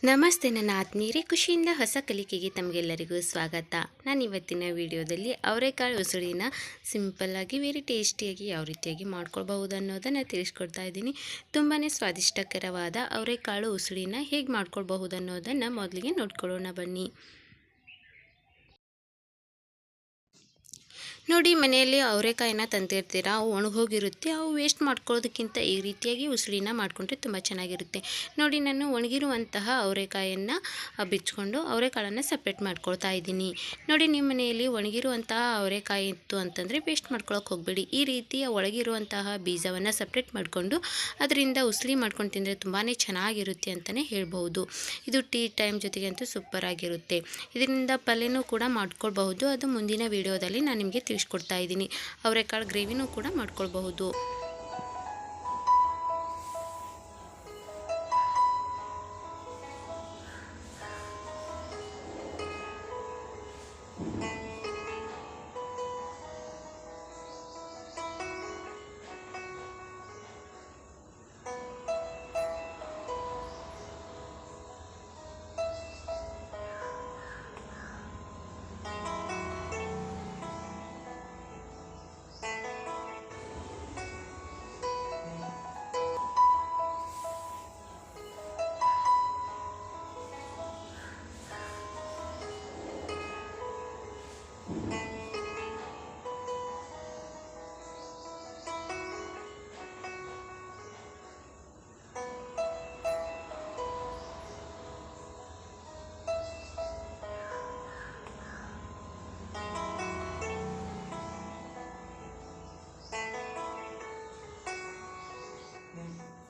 ನಮಸ್ತೆ ನನ್ನ ಆತ್ಮೀಯರೇ, ಖುಷಿಯಿಂದ ಹೊಸ ಕಲಿಕೆಗೆ ತಮಗೆಲ್ಲರಿಗೂ ಸ್ವಾಗತ. ನಾನು ಇವತ್ತಿನ ವಿಡಿಯೋದಲ್ಲಿ ಅವರೆಕಾಳು ಉಸುಳಿನ ಸಿಂಪಲ್ಲಾಗಿ ವೆರಿ ಟೇಸ್ಟಿಯಾಗಿ ಯಾವ ರೀತಿಯಾಗಿ ಮಾಡ್ಕೊಳ್ಬಹುದು ಅನ್ನೋದನ್ನು ತಿಳಿಸ್ಕೊಡ್ತಾ ಇದ್ದೀನಿ. ತುಂಬಾ ಸ್ವಾದಿಷ್ಟಕರವಾದ ಅವರೆಕಾಳು ಉಸುಳಿನ ಹೇಗೆ ಮಾಡ್ಕೊಳ್ಬಹುದು ಅನ್ನೋದನ್ನು ಮೊದಲಿಗೆ ನೋಡ್ಕೊಳ್ಳೋಣ ಬನ್ನಿ. ನೋಡಿ, ಮನೆಯಲ್ಲಿ ಅವರೆಕಾಯಿನ ತಂದಿರ್ತೀರ, ಅವು ಒಣಗೋಗಿರುತ್ತೆ. ಅವು ವೇಸ್ಟ್ ಮಾಡ್ಕೊಳ್ಳೋದಕ್ಕಿಂತ ಈ ರೀತಿಯಾಗಿ ಉಸುಳಿನ ಮಾಡಿಕೊಂಡ್ರೆ ತುಂಬ ಚೆನ್ನಾಗಿರುತ್ತೆ. ನೋಡಿ, ನಾನು ಒಣಗಿರುವಂತಹ ಅವರೆಕಾಯನ್ನು ಬಿಚ್ಕೊಂಡು ಅವರೆಕಾಳನ್ನು ಸಪ್ರೇಟ್ ಮಾಡ್ಕೊಳ್ತಾ ಇದ್ದೀನಿ. ನೋಡಿ, ನಿಮ್ಮ ಮನೆಯಲ್ಲಿ ಒಣಗಿರುವಂತಹ ಅವರೆಕಾಯಿ ಇತ್ತು ಅಂತಂದರೆ ವೇಸ್ಟ್ ಮಾಡ್ಕೊಳ್ಳೋಕೆ ಹೋಗಬೇಡಿ. ಈ ರೀತಿಯ ಒಳಗಿರುವಂತಹ ಬೀಜವನ್ನು ಸಪ್ರೇಟ್ ಮಾಡಿಕೊಂಡು ಅದರಿಂದ ಉಸುಳಿ ಮಾಡ್ಕೊಂಡು ತಿಂದರೆ ತುಂಬಾ ಚೆನ್ನಾಗಿರುತ್ತೆ ಅಂತಲೇ ಹೇಳ್ಬೋದು. ಇದು ಟೀ ಟೈಮ್ ಜೊತೆಗೆ ಅಂತೂ ಸೂಪರ್ ಆಗಿರುತ್ತೆ. ಇದರಿಂದ ಪಲ್ಯನೂ ಕೂಡ ಮಾಡ್ಕೊಳ್ಬಹುದು. ಅದು ಮುಂದಿನ ವಿಡಿಯೋದಲ್ಲಿ ನಾನು ನಿಮಗೆ ತಿಳಿಸ್ಕೊಡ್ತಾ ಇದ್ದೀನಿ. ಅವರೆಕಾಳು ಗ್ರೇವಿನೂ ಕೂಡ ಮಾಡ್ಕೊಳ್ಬಹುದು.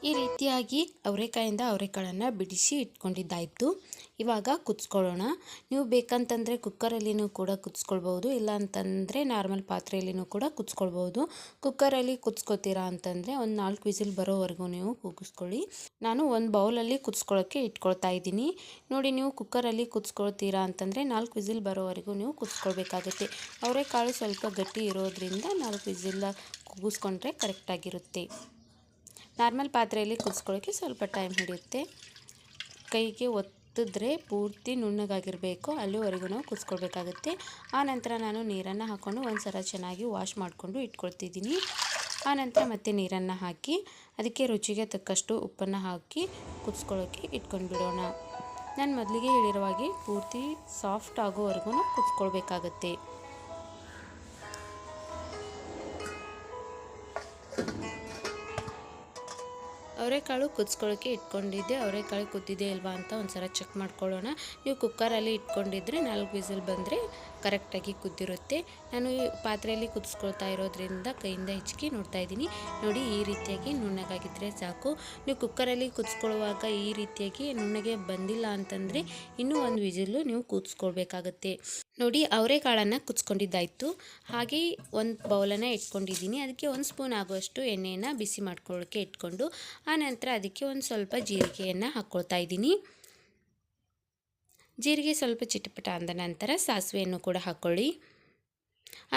ಈ ರೀತಿಯಾಗಿ ಅವರೆಕಾಯಿಂದ ಅವರೆಕಾಳನ್ನು ಬಿಡಿಸಿ ಇಟ್ಕೊಂಡಿದ್ದಾಯಿತು. ಇವಾಗ ಕುದಿಸ್ಕೊಳ್ಳೋಣ. ನೀವು ಬೇಕಂತಂದರೆ ಕುಕ್ಕರಲ್ಲಿನೂ ಕೂಡ ಕುದಿಸ್ಕೊಳ್ಬೋದು, ಇಲ್ಲ ಅಂತಂದರೆ ನಾರ್ಮಲ್ ಪಾತ್ರೆಯಲ್ಲಿನೂ ಕೂಡ ಕುದಿಸ್ಕೊಳ್ಬೋದು. ಕುಕ್ಕರಲ್ಲಿ ಕುದಿಸ್ಕೊತೀರಾ ಅಂತಂದರೆ ಒಂದು 4 ವಿಸಿಲ್ ಬರೋವರೆಗೂ ನೀವು ಕೂಗಿಸ್ಕೊಳ್ಳಿ. ನಾನು ಒಂದು ಬೌಲಲ್ಲಿ ಕುದಿಸ್ಕೊಳ್ಳೋಕ್ಕೆ ಇಟ್ಕೊಳ್ತಾ ಇದ್ದೀನಿ. ನೋಡಿ, ನೀವು ಕುಕ್ಕರಲ್ಲಿ ಕುದಿಸ್ಕೊಳ್ತೀರಾ ಅಂತಂದರೆ 4 ವಿಸಿಲ್ ಬರೋವರೆಗೂ ನೀವು ಕುದಿಸ್ಕೊಳ್ಬೇಕಾಗುತ್ತೆ. ಅವರೆಕಾಳು ಸ್ವಲ್ಪ ಗಟ್ಟಿ ಇರೋದ್ರಿಂದ 4 ವಿಸಿಲ್ ಕೂಗಿಸ್ಕೊಂಡ್ರೆ ಕರೆಕ್ಟಾಗಿರುತ್ತೆ. ನಾರ್ಮಲ್ ಪಾತ್ರೆಯಲ್ಲಿ ಕುದಿಸ್ಕೊಳ್ಳೋಕ್ಕೆ ಸ್ವಲ್ಪ ಟೈಮ್ ಹಿಡಿಯುತ್ತೆ. ಕೈಗೆ ಒತ್ತಿದ್ರೆ ಪೂರ್ತಿ ನುಣ್ಣಗಾಗಿರಬೇಕು, ಅಲ್ಲಿವರೆಗೂ ನಾವು ಕುದಿಸ್ಕೊಳ್ಬೇಕಾಗುತ್ತೆ. ಆನಂತರ ನಾನು ನೀರನ್ನು ಹಾಕ್ಕೊಂಡು ಒಂದು ಸಲ ಚೆನ್ನಾಗಿ ವಾಶ್ ಮಾಡಿಕೊಂಡು ಇಟ್ಕೊಳ್ತಿದ್ದೀನಿ. ಆನಂತರ ಮತ್ತೆ ನೀರನ್ನು ಹಾಕಿ ಅದಕ್ಕೆ ರುಚಿಗೆ ತಕ್ಕಷ್ಟು ಉಪ್ಪನ್ನು ಹಾಕಿ ಕುದಿಸ್ಕೊಳ್ಳೋಕ್ಕೆ ಇಟ್ಕೊಂಡು ಬಿಡೋಣ. ನಾನು ಮೊದಲಿಗೆ ಹೇಳಿರೋ ಹಾಗೆ ಪೂರ್ತಿ ಸಾಫ್ಟ್ ಆಗೋವರೆಗೂ ಕುದಿಸ್ಕೊಳ್ಬೇಕಾಗತ್ತೆ. ಅವರೆಕಾಳು ಕುದಿಸ್ಕೊಳ್ಳೋಕ್ಕೆ ಇಟ್ಕೊಂಡಿದ್ದೆ. ಅವರೆಕಾಳು ಕುದ್ದಿದೆ ಇಲ್ವಾ ಅಂತ ಒಂದು ಸಲ ಚೆಕ್ ಮಾಡ್ಕೊಳ್ಳೋಣ. ನೀವು ಕುಕ್ಕರಲ್ಲಿ ಇಟ್ಕೊಂಡಿದ್ರೆ 4 ವಿಸಿಲ್ ಬಂದರೆ ಕರೆಕ್ಟಾಗಿ ಕುದ್ದಿರುತ್ತೆ. ನಾನು ಈ ಪಾತ್ರೆಯಲ್ಲಿ ಕುದಿಸ್ಕೊಳ್ತಾ ಇರೋದ್ರಿಂದ ಕೈಯಿಂದ ಹಿಚ್ಕಿ ನೋಡ್ತಾ ಇದ್ದೀನಿ. ನೋಡಿ, ಈ ರೀತಿಯಾಗಿ ನುಣ್ಣಗಾಗಿದ್ದರೆ ಸಾಕು. ನೀವು ಕುಕ್ಕರಲ್ಲಿ ಕುದಿಸ್ಕೊಳ್ಳುವಾಗ ಈ ರೀತಿಯಾಗಿ ನುಣ್ಣಗೆ ಬಂದಿಲ್ಲ ಅಂತಂದರೆ ಇನ್ನೂ ಒಂದು ವಿಸಿಲ್ಲು ನೀವು ಕೂದಿಸ್ಕೊಳ್ಬೇಕಾಗತ್ತೆ. ನೋಡಿ, ಅವರೆಕಾಳನ್ನು ಕುದಿಸ್ಕೊಂಡಿದ್ದಾಯಿತು. ಹಾಗೆ ಒಂದು ಬೌಲನ್ನು ಇಟ್ಕೊಂಡಿದ್ದೀನಿ. ಅದಕ್ಕೆ 1 ಸ್ಪೂನ್ ಆಗುವಷ್ಟು ಎಣ್ಣೆಯನ್ನು ಬಿಸಿ ಮಾಡ್ಕೊಳ್ಳೋಕ್ಕೆ ಇಟ್ಕೊಂಡು ಆನಂತರ ಅದಕ್ಕೆ ಒಂದು ಸ್ವಲ್ಪ ಜೀರಿಗೆಯನ್ನು ಹಾಕ್ಕೊಳ್ತಾ ಇದ್ದೀನಿ. ಜೀರಿಗೆ ಸ್ವಲ್ಪ ಚಿಟಪಟ ಅಂದ ನಂತರ ಸಾಸಿವೆಯನ್ನು ಕೂಡ ಹಾಕ್ಕೊಳ್ಳಿ.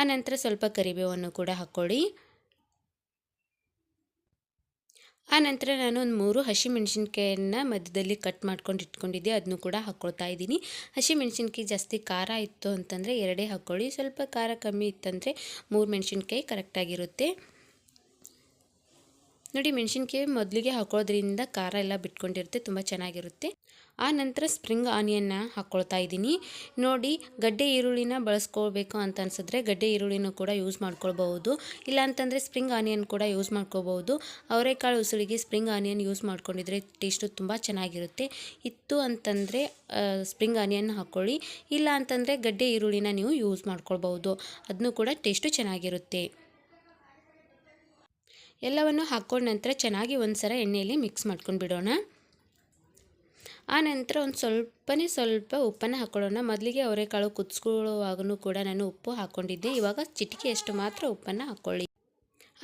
ಆನಂತರ ಸ್ವಲ್ಪ ಕರಿಬೇವನ್ನು ಕೂಡ ಹಾಕ್ಕೊಳ್ಳಿ. ಆನಂತರ ನಾನು ಒಂದು 3 ಹಸಿಮೆಣಸಿನ್ಕಾಯನ್ನು ಮಧ್ಯದಲ್ಲಿ ಕಟ್ ಮಾಡ್ಕೊಂಡು ಇಟ್ಕೊಂಡಿದ್ದೆ, ಅದನ್ನು ಕೂಡ ಹಾಕ್ಕೊಳ್ತಾ ಇದ್ದೀನಿ. ಹಸಿಮೆಣಸಿನ್ಕಾಯಿ ಜಾಸ್ತಿ ಖಾರ ಇತ್ತು ಅಂತಂದರೆ 2 ಹಾಕ್ಕೊಳ್ಳಿ. ಸ್ವಲ್ಪ ಖಾರ ಕಮ್ಮಿ ಇತ್ತಂದರೆ 3 ಮೆಣಸಿನ್ಕಾಯಿ ಕರೆಕ್ಟಾಗಿರುತ್ತೆ. ನೋಡಿ, ಮೆಣಸಿನ್ಕಾಯಿ ಮೊದಲಿಗೆ ಹಾಕೊಳ್ಳೋದ್ರಿಂದ ಖಾರ ಎಲ್ಲ ಬಿಟ್ಕೊಂಡಿರುತ್ತೆ, ತುಂಬ ಚೆನ್ನಾಗಿರುತ್ತೆ. ಆ ನಂತರ ಸ್ಪ್ರಿಂಗ್ ಆನಿಯನ್ನ ಹಾಕ್ಕೊಳ್ತಾ ಇದ್ದೀನಿ. ನೋಡಿ, ಗಡ್ಡೆ ಈರುಳ್ಳಿನ ಬಳಸ್ಕೊಳ್ಬೇಕು ಅಂತ ಅನಿಸಿದ್ರೆ ಗಡ್ಡೆ ಈರುಳ್ಳಿನೂ ಕೂಡ ಯೂಸ್ ಮಾಡ್ಕೊಳ್ಬಹುದು, ಇಲ್ಲಾಂತಂದರೆ ಸ್ಪ್ರಿಂಗ್ ಆನಿಯನ್ ಕೂಡ ಯೂಸ್ ಮಾಡ್ಕೋಬಹುದು. ಅವರೆಕಾಳು ಉಸುಳಿಗೆ ಸ್ಪ್ರಿಂಗ್ ಆನಿಯನ್ ಯೂಸ್ ಮಾಡ್ಕೊಂಡಿದ್ರೆ ಟೇಸ್ಟು ತುಂಬ ಚೆನ್ನಾಗಿರುತ್ತೆ. ಇತ್ತು ಅಂತಂದರೆ ಸ್ಪ್ರಿಂಗ್ ಆನಿಯನ್ ಹಾಕ್ಕೊಳ್ಳಿ, ಇಲ್ಲ ಅಂತಂದರೆ ಗಡ್ಡೆ ಈರುಳ್ಳಿನ ನೀವು ಯೂಸ್ ಮಾಡ್ಕೊಳ್ಬಹುದು, ಅದನ್ನು ಕೂಡ ಟೇಸ್ಟು ಚೆನ್ನಾಗಿರುತ್ತೆ. ಎಲ್ಲವನ್ನು ಹಾಕ್ಕೊಂಡ ನಂತರ ಚೆನ್ನಾಗಿ ಒಂದು ಸಲ ಎಣ್ಣೆಯಲ್ಲಿ ಮಿಕ್ಸ್ ಮಾಡ್ಕೊಂಡು ಬಿಡೋಣ. ಆನಂತರ ಒಂದು ಸ್ವಲ್ಪ ಉಪ್ಪನ್ನು ಹಾಕ್ಕೊಳ್ಳೋಣ. ಮೊದಲಿಗೆ ಅವರೆಕಾಳು ಕುದಿಸ್ಕೊಳ್ಳುವಾಗೂ ಕೂಡ ನಾನು ಉಪ್ಪು ಹಾಕ್ಕೊಂಡಿದ್ದೆ. ಇವಾಗ ಚಿಟಿಕೆಯಷ್ಟು ಮಾತ್ರ ಉಪ್ಪನ್ನು ಹಾಕ್ಕೊಳ್ಳಿ.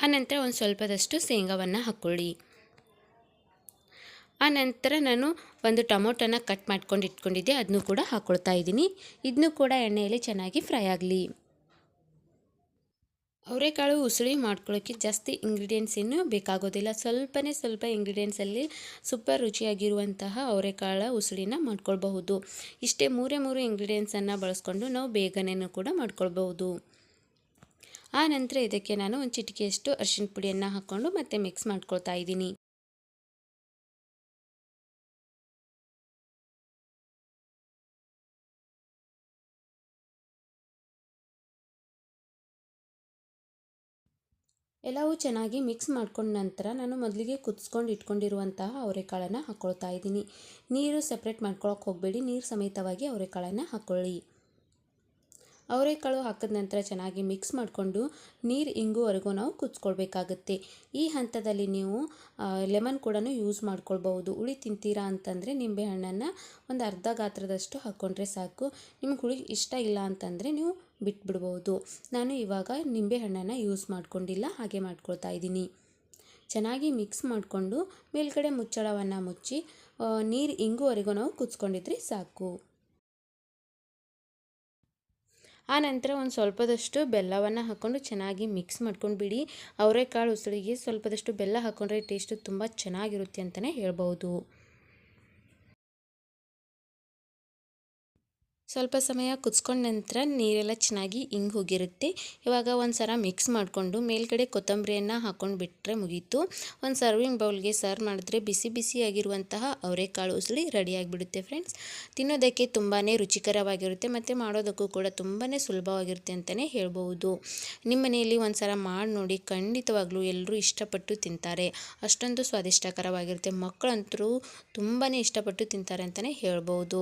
ಆನಂತರ ಒಂದು ಸ್ವಲ್ಪದಷ್ಟು ಶೇಂಗಾವನ್ನು ಹಾಕ್ಕೊಳ್ಳಿ. ಆನಂತರ ನಾನು ಒಂದು ಟೊಮೊಟೊನ ಕಟ್ ಮಾಡ್ಕೊಂಡು ಇಟ್ಕೊಂಡಿದ್ದೆ, ಅದನ್ನು ಕೂಡ ಹಾಕ್ಕೊಳ್ತಾ ಇದ್ದೀನಿ. ಇದನ್ನು ಕೂಡ ಎಣ್ಣೆಯಲ್ಲಿ ಚೆನ್ನಾಗಿ ಫ್ರೈ ಆಗಲಿ. ಅವರೆಕಾಳು ಉಸುಳಿ ಮಾಡ್ಕೊಳ್ಳೋಕ್ಕೆ ಜಾಸ್ತಿ ಇಂಗ್ರೀಡಿಯೆಂಟ್ಸ್ ಏನು ಬೇಕಾಗೋದಿಲ್ಲ. ಸ್ವಲ್ಪ ಇಂಗ್ರೀಡಿಯೆಂಟ್ಸಲ್ಲಿ ಸೂಪರ್ ರುಚಿಯಾಗಿರುವಂತಹ ಅವರೆಕಾಳು ಉಸುಳಿನ ಮಾಡ್ಕೊಳ್ಬಹುದು. ಇಷ್ಟೇ ಮೂರೇ ಇಂಗ್ರೀಡಿಯೆಂಟ್ಸನ್ನು ಬಳಸ್ಕೊಂಡು ನಾವು ಬೇಗನೆಯೂ ಕೂಡ ಮಾಡ್ಕೊಳ್ಬಹುದು. ಆ ನಂತರ ಇದಕ್ಕೆ ನಾನು ಒಂದು ಚಿಟಿಕೆಯಷ್ಟು ಅರಿಶಿನ ಪುಡಿಯನ್ನು ಹಾಕ್ಕೊಂಡು ಮತ್ತೆ ಮಿಕ್ಸ್ ಮಾಡ್ಕೊಳ್ತಾ ಇದ್ದೀನಿ. ಎಲ್ಲವೂ ಚೆನ್ನಾಗಿ ಮಿಕ್ಸ್ ಮಾಡ್ಕೊಂಡ ನಂತರ ನಾನು ಮೊದಲಿಗೆ ಕುದಿಸ್ಕೊಂಡು ಇಟ್ಕೊಂಡಿರುವಂತಹ ಅವರೆಕಾಳನ್ನು ಹಾಕ್ಕೊಳ್ತಾ ಇದ್ದೀನಿ. ನೀರು ಸಪ್ರೇಟ್ ಮಾಡ್ಕೊಳಕ್ಕೆ ಹೋಗಬೇಡಿ, ನೀರು ಸಮೇತವಾಗಿ ಅವರೆಕಾಳನ್ನು ಹಾಕ್ಕೊಳ್ಳಿ. ಅವರೆಕಾಳು ಹಾಕಿದ ನಂತರ ಚೆನ್ನಾಗಿ ಮಿಕ್ಸ್ ಮಾಡಿಕೊಂಡು ನೀರು ಇಂಗುವರೆಗೂ ನಾವು ಕುದಿಸ್ಕೊಳ್ಬೇಕಾಗುತ್ತೆ. ಈ ಹಂತದಲ್ಲಿ ನೀವು ಲೆಮನ್ ಕೂಡ ಯೂಸ್ ಮಾಡ್ಕೊಳ್ಬಹುದು. ಹುಳಿ ತಿಂತೀರಾ ಅಂತಂದರೆ ನಿಂಬೆಹಣ್ಣನ್ನು ಒಂದು ಅರ್ಧ ಗಾತ್ರದಷ್ಟು ಹಾಕ್ಕೊಂಡ್ರೆ ಸಾಕು. ನಿಮ್ಗೆ ಹುಳಿ ಇಷ್ಟ ಇಲ್ಲ ಅಂತಂದರೆ ನೀವು ಬಿಟ್ಬಿಡ್ಬೋದು. ನಾನು ಇವಾಗ ನಿಂಬೆಹಣ್ಣನ್ನು ಯೂಸ್ ಮಾಡ್ಕೊಂಡಿಲ್ಲ, ಹಾಗೆ ಮಾಡ್ಕೊಳ್ತಾ ಇದ್ದೀನಿ. ಚೆನ್ನಾಗಿ ಮಿಕ್ಸ್ ಮಾಡಿಕೊಂಡು ಮೇಲ್ಗಡೆ ಮುಚ್ಚಳವನ್ನು ಮುಚ್ಚಿ ನೀರು ಇಂಗುವರೆಗೂ ನಾವು ಕುದಿಸ್ಕೊಂಡಿದ್ರೆ ಸಾಕು. ಆ ನಂತರ ಒಂದು ಸ್ವಲ್ಪದಷ್ಟು ಬೆಲ್ಲವನ್ನು ಹಾಕ್ಕೊಂಡು ಚೆನ್ನಾಗಿ ಮಿಕ್ಸ್ ಮಾಡ್ಕೊಂಡು ಬಿಡಿ. ಅವರೆಕಾಳು ಉಸುಳಿಗೆ ಸ್ವಲ್ಪದಷ್ಟು ಬೆಲ್ಲ ಹಾಕ್ಕೊಂಡ್ರೆ ಟೇಸ್ಟು ತುಂಬ ಚೆನ್ನಾಗಿರುತ್ತೆ ಅಂತಲೇ ಹೇಳ್ಬೋದು. ಸ್ವಲ್ಪ ಸಮಯ ಕುದಿಸ್ಕೊಂಡ ನಂತರ ನೀರೆಲ್ಲ ಚೆನ್ನಾಗಿ ಇಂಗಿ ಹೋಗಿರುತ್ತೆ. ಇವಾಗ ಒಂದು ಸಲ ಮಿಕ್ಸ್ ಮಾಡಿಕೊಂಡು ಮೇಲ್ಗಡೆ ಕೊತ್ತಂಬರಿಯನ್ನು ಹಾಕ್ಕೊಂಡು ಬಿಟ್ಟರೆ ಮುಗೀತು. ಒಂದು ಸರ್ವಿಂಗ್ ಬೌಲ್ಗೆ ಸರ್ವ್ ಮಾಡಿದ್ರೆ ಬಿಸಿ ಬಿಸಿಯಾಗಿರುವಂತಹ ಅವರೆಕಾಳು ಉಸುಳಿ ರೆಡಿಯಾಗಿಬಿಡುತ್ತೆ ಫ್ರೆಂಡ್ಸ್. ತಿನ್ನೋದಕ್ಕೆ ತುಂಬಾ ರುಚಿಕರವಾಗಿರುತ್ತೆ ಮತ್ತು ಮಾಡೋದಕ್ಕೂ ಕೂಡ ತುಂಬಾ ಸುಲಭವಾಗಿರುತ್ತೆ ಅಂತಲೇ ಹೇಳ್ಬೋದು. ನಿಮ್ಮ ಮನೆಯಲ್ಲಿ ಒಂದು ಸಲ ಮಾಡಿ ನೋಡಿ, ಖಂಡಿತವಾಗ್ಲೂ ಎಲ್ಲರೂ ಇಷ್ಟಪಟ್ಟು ತಿಂತಾರೆ. ಅಷ್ಟೊಂದು ಸ್ವಾದಿಷ್ಟಕರವಾಗಿರುತ್ತೆ. ಮಕ್ಕಳಂತರೂ ತುಂಬಾ ಇಷ್ಟಪಟ್ಟು ತಿಂತಾರೆ ಅಂತಲೇ ಹೇಳ್ಬೋದು.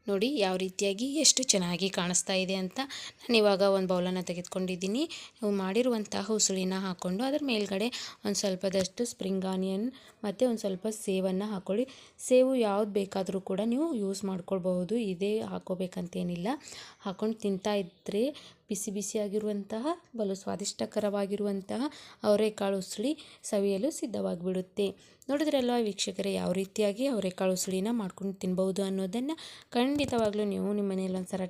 ನೋಡಿ ಯಾವ ರೀತಿಯಾಗಿ ಎಷ್ಟು ಚೆನ್ನಾಗಿ ಕಾಣಿಸ್ತಾ ಇದೆ ಅಂತ. ನಾನು ಇವಾಗ ಒಂದು ಬೌಲನ್ನು ತೆಗೆದುಕೊಂಡಿದ್ದೀನಿ. ನೀವು ಮಾಡಿರುವಂತಹ ಉಸುಳಿನ ಹಾಕ್ಕೊಂಡು ಅದರ ಮೇಲ್ಗಡೆ ಒಂದು ಸ್ವಲ್ಪದಷ್ಟು ಸ್ಪ್ರಿಂಗ್ ಆನಿಯನ್ ಮತ್ತು ಒಂದು ಸ್ವಲ್ಪ ಸೇವನ್ನು ಹಾಕ್ಕೊಳ್ಳಿ. ಸೇವು ಯಾವ್ದು ಬೇಕಾದರೂ ಕೂಡ ನೀವು ಯೂಸ್ ಮಾಡ್ಕೊಳ್ಬಹುದು, ಇದೇ ಹಾಕ್ಕೋಬೇಕಂತೇನಿಲ್ಲ. ಹಾಕ್ಕೊಂಡು ತಿಂತಾ ಇದ್ದರೆ ಬಿಸಿ ಬಿಸಿಯಾಗಿರುವಂತಹ ಬಲು ಸ್ವಾದಿಷ್ಟಕರವಾಗಿರುವಂತಹ ಅವರೆಕಾಳು ಉಸುಳಿ ಸವಿಯಲು ಸಿದ್ಧವಾಗಿಬಿಡುತ್ತೆ. ನೋಡಿದ್ರಲ್ವ ವೀಕ್ಷಕರೇ, ಯಾವ ರೀತಿಯಾಗಿ ಅವರೆಕಾಳು ಉಸುಳಿನ ಮಾಡ್ಕೊಂಡು ತಿನ್ಬೋದು ಅನ್ನೋದನ್ನು. ಖಂಡಿತವಾಗ್ಲೂ ನೀವು ನಿಮ್ಮ ಮನೆಯಲ್ಲಿ ಒಂದ್ಸಲ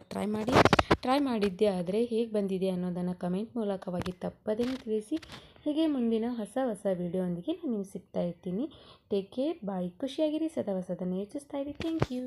ಟ್ರೈ ಮಾಡಿದ್ದೆ ಆದರೆ ಹೇಗೆ ಬಂದಿದೆ ಅನ್ನೋದನ್ನು ಕಮೆಂಟ್ ಮೂಲಕವಾಗಿ ತಪ್ಪದೇ ತಿಳಿಸಿ. ಹೀಗೆ ಮುಂದಿನ ಹೊಸ ವಿಡಿಯೋ ಒಂದಿಗೆ ನಾನು ನಿಮ್ಗೆ ಸಿಗ್ತಾ ಇರ್ತೀನಿ. ಟೇಕ್ ಕೇರ್, ಬಾಯ್, ಖುಷಿಯಾಗಿರಿ, ಸದಾ ಹೊಸದನ್ನು ಯೋಚಿಸ್ತಾ ಇರಿ. Thank you.